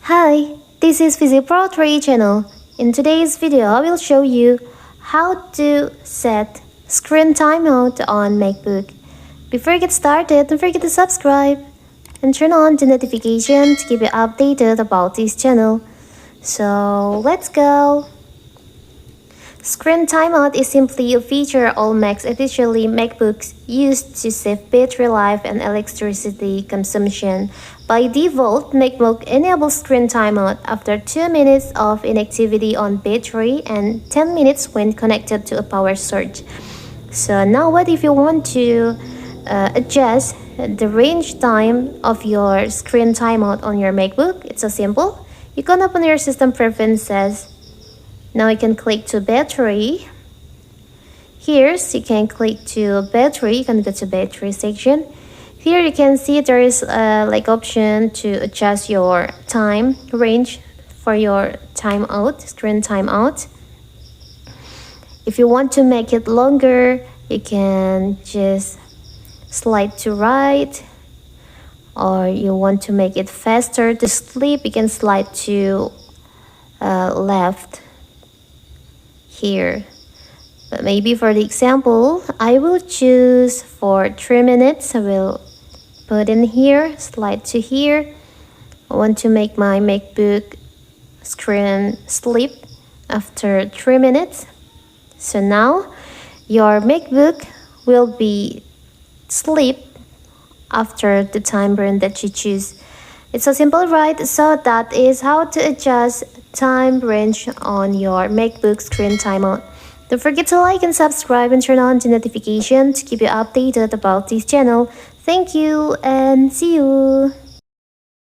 Hi, this is PhysiPro3 channel. In today's video, I will show you how to set screen timeout on MacBook. Before you get started, don't forget to subscribe and turn on the notification to keep you updated about this channel. So let's go! Screen timeout is simply a feature all Macs, especially MacBooks, use to save battery life and electricity consumption. By default, MacBook enables screen timeout after 2 minutes of inactivity on battery and 10 minutes when connected to a power source. So now what if you want to adjust the range time of your screen timeout on your MacBook? It's so simple. You can open your system preferences. Now you can click to battery. Here, so you can click to battery. You can go to battery section. Here you can see there is like option to adjust your time range for your timeout, screen timeout. If you want to make it longer, you can just slide to right, or you want to make it faster to sleep, you can slide to left here. But maybe for the example, I will choose for 3 minutes. I will put in here, slide to here. I want to make my MacBook screen sleep after 3 minutes. So now your MacBook will be sleep after the time frame that you choose. It's so simple, right? So that is how to adjust time range on your MacBook screen timeout. Don't forget to like and subscribe and turn on the notification to keep you updated about this channel. Thank you and see you!